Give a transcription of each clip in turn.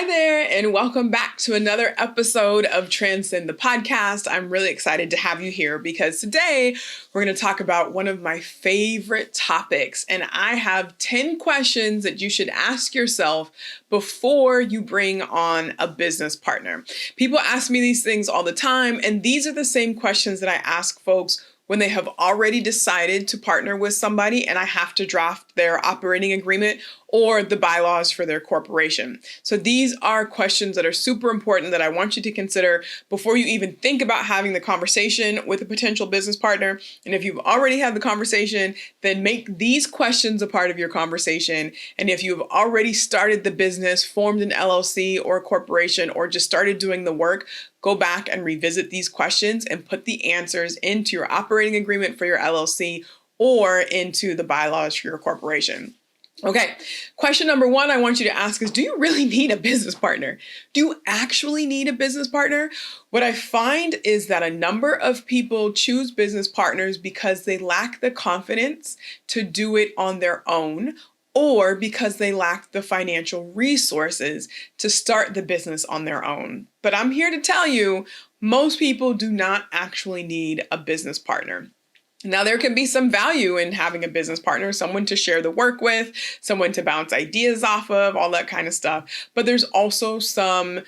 Hi there, and welcome back to another episode of Transcend the podcast. I'm really excited to have you here because today we're going to talk about one of my favorite topics, and I have 10 questions that you should ask yourself before you bring on a business partner. People ask me these things all the time, and these are the same questions that I ask folks when they have already decided to partner with somebody and I have to draft their operating agreement or the bylaws for their corporation. So these are questions that are super important that I want you to consider before you even think about having the conversation with a potential business partner. And if you've already had the conversation, then make these questions a part of your conversation. And if you've already started the business, formed an LLC or a corporation, or just started doing the work, go back and revisit these questions and put the answers into your operating agreement for your LLC or into the bylaws for your corporation. Okay, question number one I want you to ask is, do you really need a business partner? Do you actually need a business partner? What I find is that a number of people choose business partners because they lack the confidence to do it on their own, or because they lack the financial resources to start the business on their own. But I'm here to tell you, most people do not actually need a business partner. Now, there can be some value in having a business partner, someone to share the work with, someone to bounce ideas off of, all that kind of stuff. But there's also some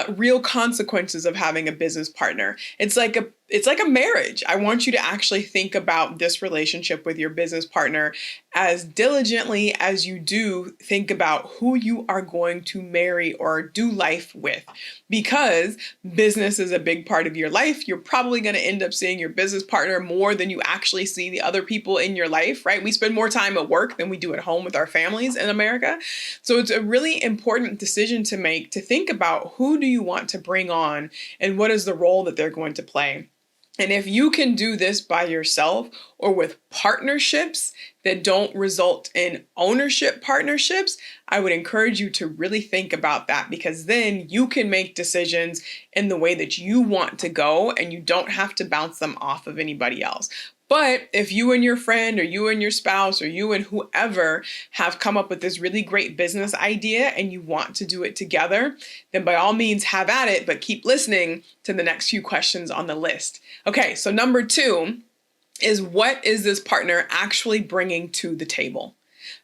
real consequences of having a business partner. It's like a marriage. I want you to actually think about this relationship with your business partner as diligently as you do think about who you are going to marry or do life with. Because business is a big part of your life, you're probably going to end up seeing your business partner more than you actually see the other people in your life, right? We spend more time at work than we do at home with our families in America. So it's a really important decision to make, to think about who do you want to bring on and what is the role that they're going to play. And if you can do this by yourself or with partnerships that don't result in ownership partnerships, I would encourage you to really think about that, because then you can make decisions in the way that you want to go and you don't have to bounce them off of anybody else. But if you and your friend or you and your spouse or you and whoever have come up with this really great business idea and you want to do it together, then by all means have at it, but keep listening to the next few questions on the list. Okay, so number 2 is, what is this partner actually bringing to the table?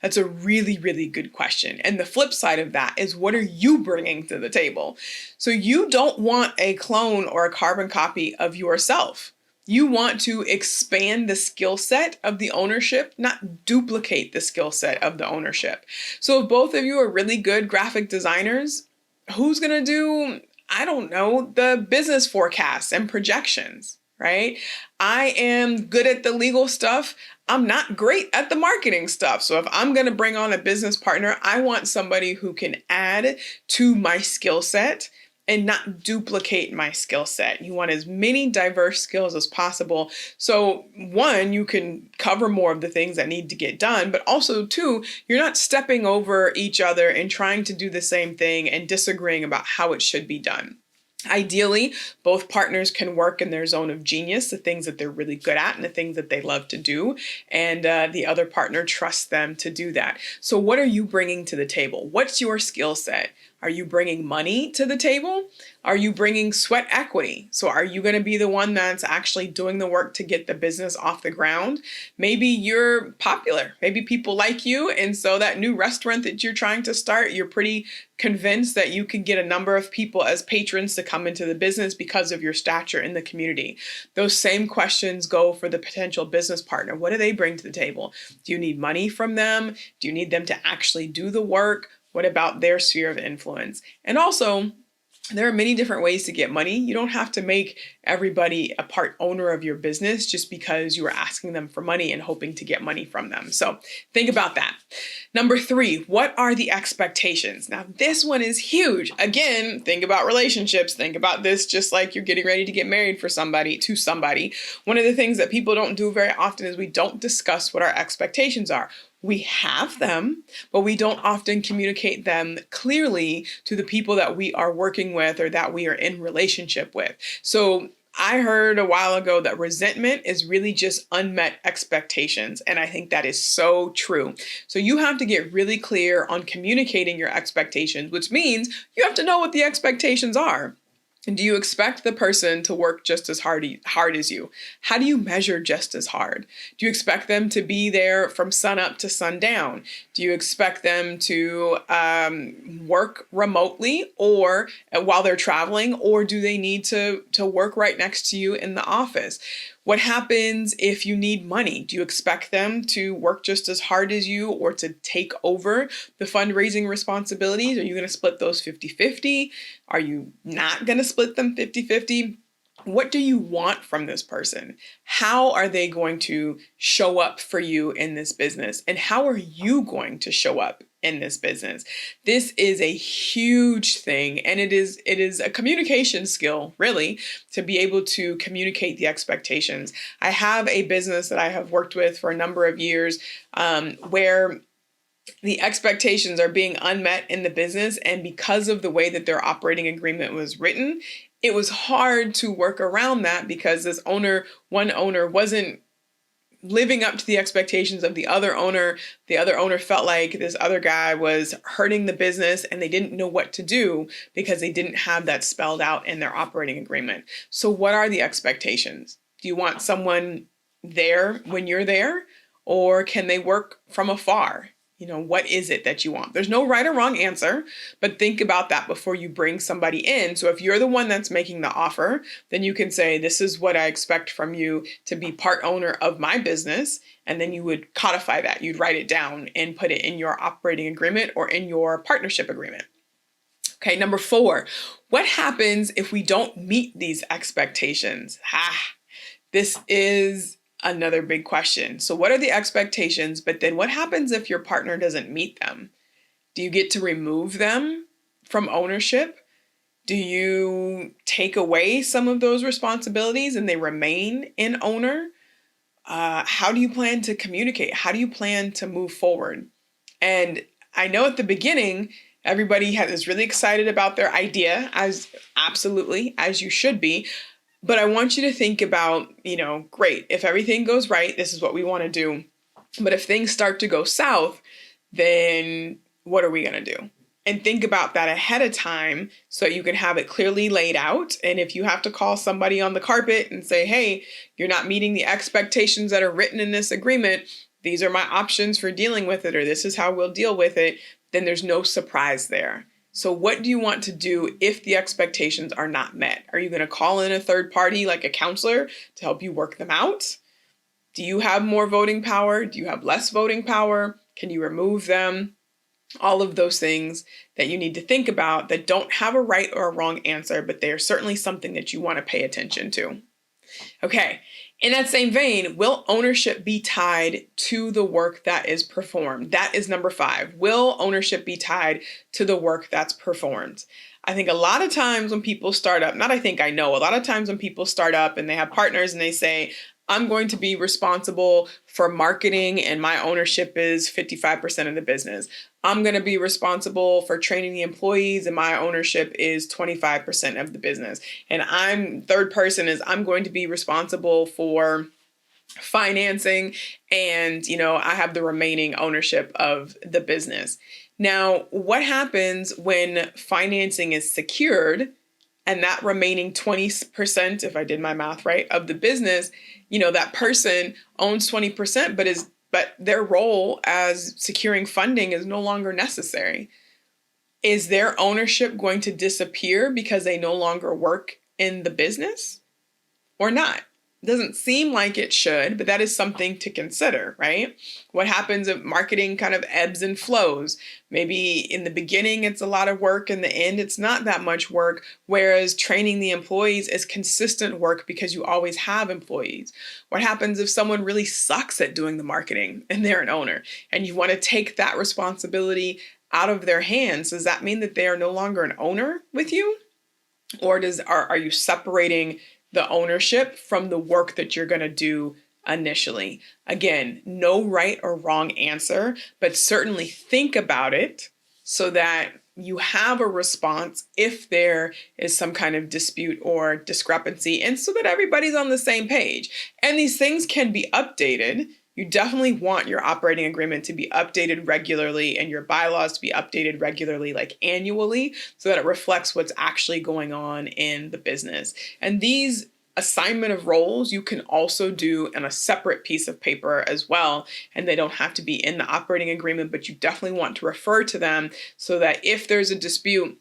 That's a really, really good question. And the flip side of that is, what are you bringing to the table? So you don't want a clone or a carbon copy of yourself. You want to expand the skill set of the ownership, not duplicate the skill set of the ownership. So if both of you are really good graphic designers, who's going to do, I don't know, the business forecasts and projections, right? I am good at the legal stuff. I'm not great at the marketing stuff. So if I'm going to bring on a business partner, I want somebody who can add to my skill set and not duplicate my skill set. You want as many diverse skills as possible. So 1, you can cover more of the things that need to get done, but also 2, you're not stepping over each other and trying to do the same thing and disagreeing about how it should be done. Ideally, both partners can work in their zone of genius, the things that they're really good at and the things that they love to do, and the other partner trusts them to do that. So what are you bringing to the table? What's your skill set? Are you bringing money to the table? Are you bringing sweat equity? So are you going to be the one that's actually doing the work to get the business off the ground? Maybe you're popular. Maybe people like you. And so that new restaurant that you're trying to start, you're pretty convinced that you can get a number of people as patrons to come into the business because of your stature in the community. Those same questions go for the potential business partner. What do they bring to the table? Do you need money from them? Do you need them to actually do the work? What about their sphere of influence? And also, there are many different ways to get money. You don't have to make everybody a part owner of your business just because you are asking them for money and hoping to get money from them. So think about that. Number 3, what are the expectations? Now, this one is huge. Again, think about relationships. Think about this just like you're getting ready to get married to somebody. One of the things that people don't do very often is we don't discuss what our expectations are. We have them, but we don't often communicate them clearly to the people that we are working with or that we are in relationship with. So I heard a while ago that resentment is really just unmet expectations. And I think that is so true. So you have to get really clear on communicating your expectations, which means you have to know what the expectations are. And do you expect the person to work just as hard as you? How do you measure just as hard? Do you expect them to be there from sun up to sundown? Do you expect them to work remotely or while they're traveling, or do they need to work right next to you in the office? What happens if you need money? Do you expect them to work just as hard as you or to take over the fundraising responsibilities? Are you going to split those 50-50? Are you not going to split them 50-50? What do you want from this person? How are they going to show up for you in this business? And how are you going to show up in this business? This is a huge thing, and it is a communication skill, really, to be able to communicate the expectations. I have a business that I have worked with for a number of years where the expectations are being unmet in the business, and because of the way that their operating agreement was written, it was hard to work around that because one owner wasn't living up to the expectations of the other owner. The other owner felt like this other guy was hurting the business and they didn't know what to do because they didn't have that spelled out in their operating agreement. So what are the expectations? Do you want someone there when you're there, or can they work from afar? What is it that you want? There's no right or wrong answer, but think about that before you bring somebody in. So if you're the one that's making the offer, then you can say, this is what I expect from you to be part owner of my business. And then you would codify that. You'd write it down and put it in your operating agreement or in your partnership agreement. Okay, number 4, what happens if we don't meet these expectations? This is another big question. So what are the expectations? But then what happens if your partner doesn't meet them? Do you get to remove them from ownership? Do you take away some of those responsibilities and they remain in owner? How do you plan to communicate? How do you plan to move forward? And I know at the beginning, everybody is really excited about their idea, as you should be. But I want you to think about, great, if everything goes right, this is what we want to do. But if things start to go south, then what are we going to do? And think about that ahead of time so you can have it clearly laid out. And if you have to call somebody on the carpet and say, hey, you're not meeting the expectations that are written in this agreement, these are my options for dealing with it, or this is how we'll deal with it, then there's no surprise there. So what do you want to do if the expectations are not met? Are you going to call in a third party like a counselor to help you work them out? Do you have more voting power? Do you have less voting power? Can you remove them? All of those things that you need to think about that don't have a right or a wrong answer, but they are certainly something that you want to pay attention to. Okay, in that same vein, will ownership be tied to the work that is performed? That is number 5. Will ownership be tied to the work that's performed? I think a lot of times when people start up, a lot of times when people start up and they have partners and they say, I'm going to be responsible for marketing and my ownership is 55% of the business. I'm going to be responsible for training the employees and my ownership is 25% of the business. And third person is I'm going to be responsible for financing and, I have the remaining ownership of the business. Now, what happens when financing is secured and that remaining 20%, if I did my math right, of the business, that person owns 20%, but their role as securing funding is no longer necessary. Is their ownership going to disappear because they no longer work in the business or not? It doesn't seem like it should, but that is something to consider, right? What happens if marketing kind of ebbs and flows? Maybe in the beginning, it's a lot of work. In the end, it's not that much work. Whereas training the employees is consistent work because you always have employees. What happens if someone really sucks at doing the marketing and they're an owner and you want to take that responsibility out of their hands? Does that mean that they are no longer an owner with you? Or are you separating the ownership from the work that you're going to do initially? Again, no right or wrong answer, but certainly think about it so that you have a response if there is some kind of dispute or discrepancy, and so that everybody's on the same page. And these things can be updated. You definitely want your operating agreement to be updated regularly and your bylaws to be updated regularly, like annually, so that it reflects what's actually going on in the business. And these assignment of roles you can also do on a separate piece of paper as well, and they don't have to be in the operating agreement, but you definitely want to refer to them so that if there's a dispute,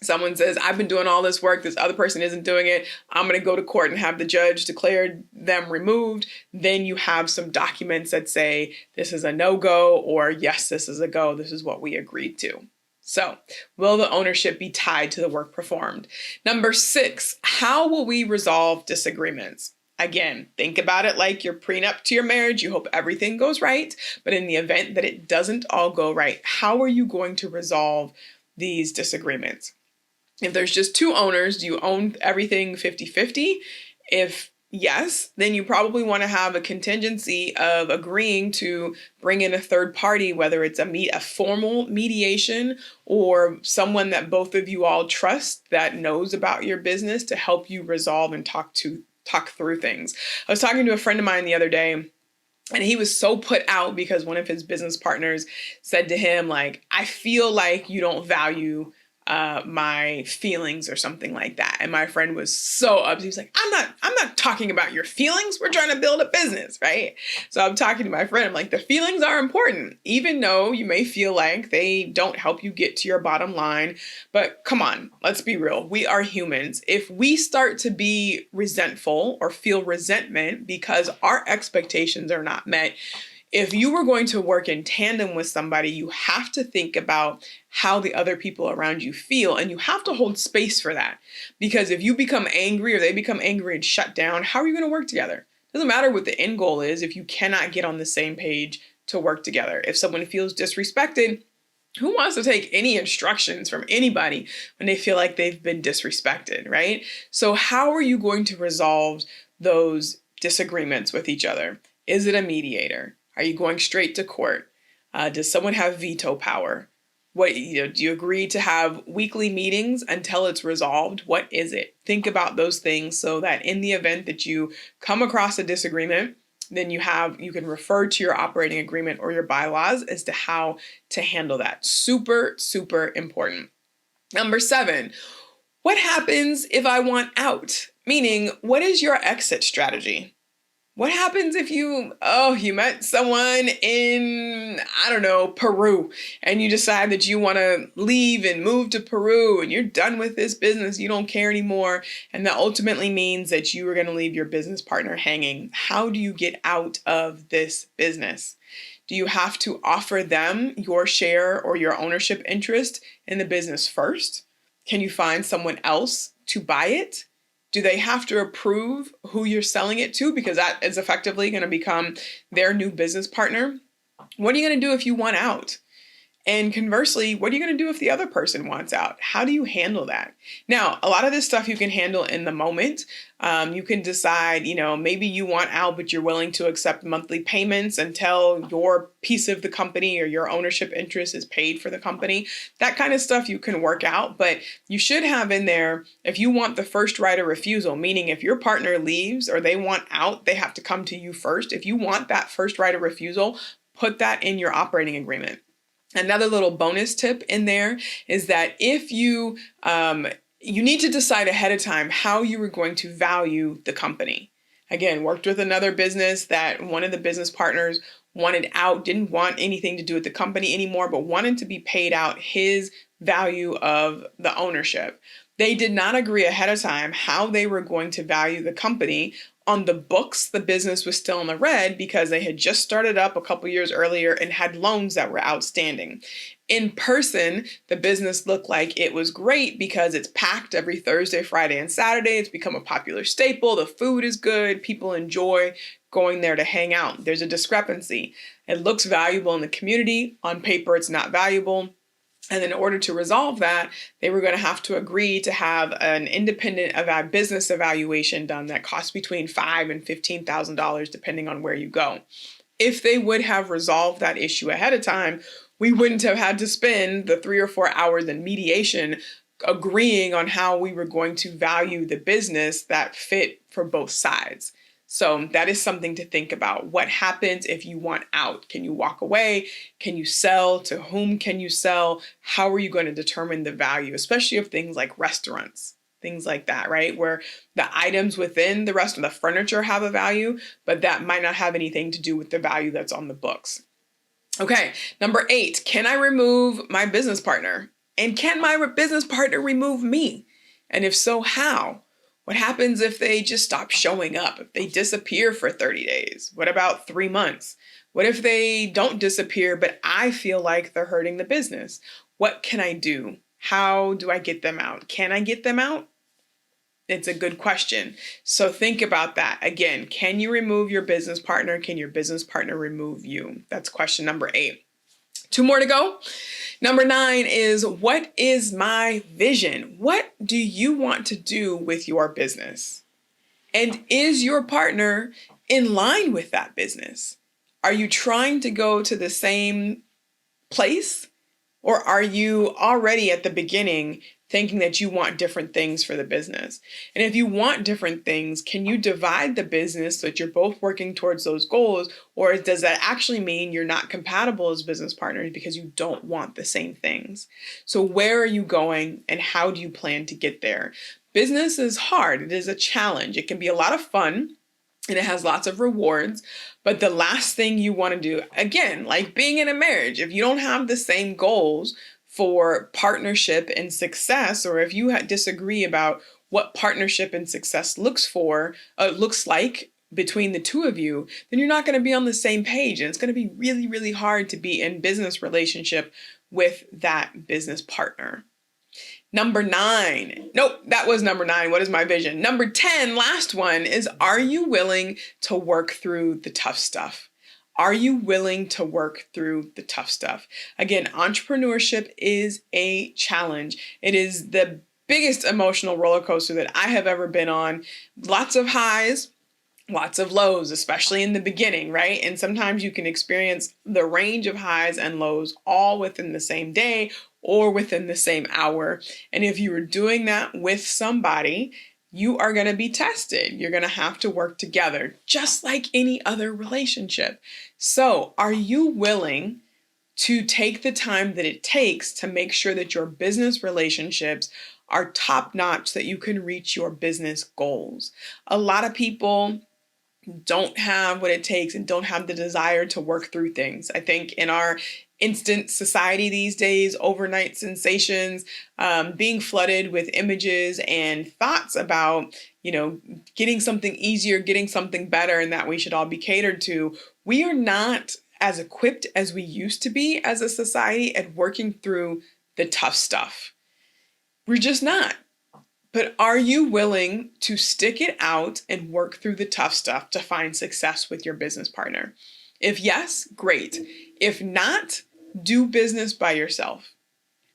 someone says, I've been doing all this work, this other person isn't doing it, I'm going to go to court and have the judge declare them removed, then you have some documents that say this is a no-go, or yes, this is a go, this is what we agreed to. So, will the ownership be tied to the work performed? Number 6, how will we resolve disagreements? Again, think about it like your prenup to your marriage. You hope everything goes right, but in the event that it doesn't all go right, how are you going to resolve these disagreements? If there's just 2 owners, do you own everything 50-50? If yes, then you probably want to have a contingency of agreeing to bring in a third party, whether it's a formal mediation or someone that both of you all trust that knows about your business to help you resolve and talk through things. I was talking to a friend of mine the other day, and he was so put out because one of his business partners said to him, like, I feel like you don't value my feelings or something like that. And my friend was so upset. He was like, I'm not talking about your feelings. We're trying to build a business, right? So I'm talking to my friend. I'm like, the feelings are important, even though you may feel like they don't help you get to your bottom line. But come on, let's be real. We are humans. If we start to be resentful or feel resentment because our expectations are not met, if you were going to work in tandem with somebody, you have to think about how the other people around you feel, and you have to hold space for that. Because if you become angry or they become angry and shut down, how are you going to work together? It doesn't matter what the end goal is if you cannot get on the same page to work together. If someone feels disrespected, who wants to take any instructions from anybody when they feel like they've been disrespected, right? So how are you going to resolve those disagreements with each other? Is it a mediator? Are you going straight to court? Does someone have veto power? Do you agree to have weekly meetings until it's resolved? What is it? Think about those things so that in the event that you come across a disagreement, then you can refer to your operating agreement or your bylaws as to how to handle that. Super, super important. Number 7, what happens if I want out? Meaning, what is your exit strategy? What happens if you met someone in, Peru, and you decide that you want to leave and move to Peru and you're done with this business, you don't care anymore, and that ultimately means that you are going to leave your business partner hanging. How do you get out of this business? Do you have to offer them your share or your ownership interest in the business first? Can you find someone else to buy it? Do they have to approve who you're selling it to, because that is effectively going to become their new business partner? What are you going to do if you want out? And conversely, what are you going to do if the other person wants out? How do you handle that? Now, a lot of this stuff you can handle in the moment. You can decide, maybe you want out, but you're willing to accept monthly payments until your piece of the company or your ownership interest is paid for the company. That kind of stuff you can work out, but you should have in there, if you want the first right of refusal, meaning if your partner leaves or they want out, they have to come to you first. If you want that first right of refusal, put that in your operating agreement. Another little bonus tip in there is that if you need to decide ahead of time how you are going to value the company. Again, worked with another business that one of the business partners wanted out, didn't want anything to do with the company anymore, but wanted to be paid out his value of the ownership. They did not agree ahead of time how they were going to value the company. On the books, the business was still in the red because they had just started up a couple years earlier and had loans that were outstanding. In person, the business looked like it was great because it's packed every Thursday, Friday, and Saturday. It's become a popular staple. The food is good. People enjoy going there to hang out. There's a discrepancy. It looks valuable in the community. On paper, it's not valuable. And in order to resolve that, they were going to have to agree to have an independent business evaluation done that costs between $5,000 and $15,000, depending on where you go. If they would have resolved that issue ahead of time, we wouldn't have had to spend the 3 or 4 hours in mediation agreeing on how we were going to value the business that fit for both sides. So that is something to think about. What happens if you want out? Can you walk away? Can you sell? To whom can you sell? How are you going to determine the value, especially of things like restaurants, things like that, right? Where the items within the restaurant, the furniture have a value, but that might not have anything to do with the value that's on the books. Okay, number 8, can I remove my business partner? And can my business partner remove me? And if so, how? What happens if they just stop showing up? If they disappear for 30 days? What about 3 months? What if they don't disappear, but I feel like they're hurting the business? What can I do? How do I get them out? Can I get them out? It's a good question. So think about that. Again, can you remove your business partner? Can your business partner remove you? That's question number 8. 2 more to go. Number 9 is, what is my vision? What do you want to do with your business? And is your partner in line with that business? Are you trying to go to the same place? Or are you already at the beginning thinking that you want different things for the business? And if you want different things, can you divide the business so that you're both working towards those goals? Or does that actually mean you're not compatible as business partners because you don't want the same things? So where are you going and how do you plan to get there? Business is hard. It is a challenge. It can be a lot of fun and it has lots of rewards. But the last thing you want to do, again, like being in a marriage, if you don't have the same goals for partnership and success, or if you disagree about what partnership and success looks like between the two of you, then you're not going to be on the same page. And it's going to be really, really hard to be in business relationship with that business partner. Number 9. Nope, that was number 9. What is my vision? Number 10, last one, is, are you willing to work through the tough stuff? Are you willing to work through the tough stuff? Again, entrepreneurship is a challenge. It is the biggest emotional roller coaster that I have ever been on. Lots of highs, lots of lows, especially in the beginning, right? And sometimes you can experience the range of highs and lows all within the same day or within the same hour. And if you are doing that with somebody, you are going to be tested. You're going to have to work together, just like any other relationship. So, are you willing to take the time that it takes to make sure that your business relationships are top notch, so that you can reach your business goals? A lot of people don't have what it takes and don't have the desire to work through things. I think in our instant society these days, overnight sensations, being flooded with images and thoughts about, getting something easier, getting something better, and that we should all be catered to, we are not as equipped as we used to be as a society at working through the tough stuff. We're just not. But are you willing to stick it out and work through the tough stuff to find success with your business partner? If yes, great. If not, do business by yourself.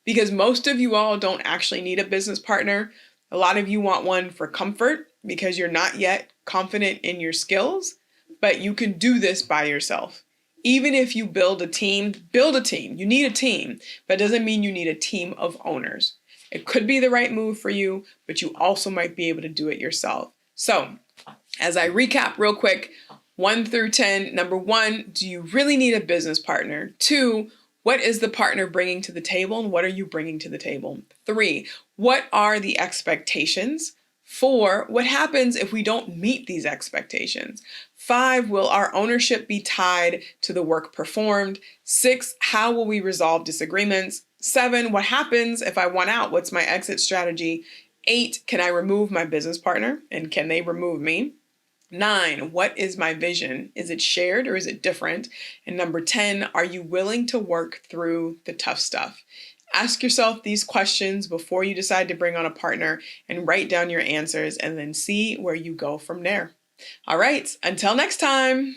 Because most of you all don't actually need a business partner. A lot of you want one for comfort because you're not yet confident in your skills, but you can do this by yourself. Even if you build a team, build a team. You need a team, but it doesn't mean you need a team of owners. It could be the right move for you, but you also might be able to do it yourself. So, as I recap real quick, 1 through 10, number 1, do you really need a business partner? 2, what is the partner bringing to the table and what are you bringing to the table? 3, what are the expectations? 4, what happens if we don't meet these expectations? 5, will our ownership be tied to the work performed? 6, how will we resolve disagreements? 7, what happens if I want out? What's my exit strategy? 8, can I remove my business partner and can they remove me? 9, what is my vision? Is it shared or is it different? And number 10, are you willing to work through the tough stuff? Ask yourself these questions before you decide to bring on a partner and write down your answers and then see where you go from there. All right, until next time.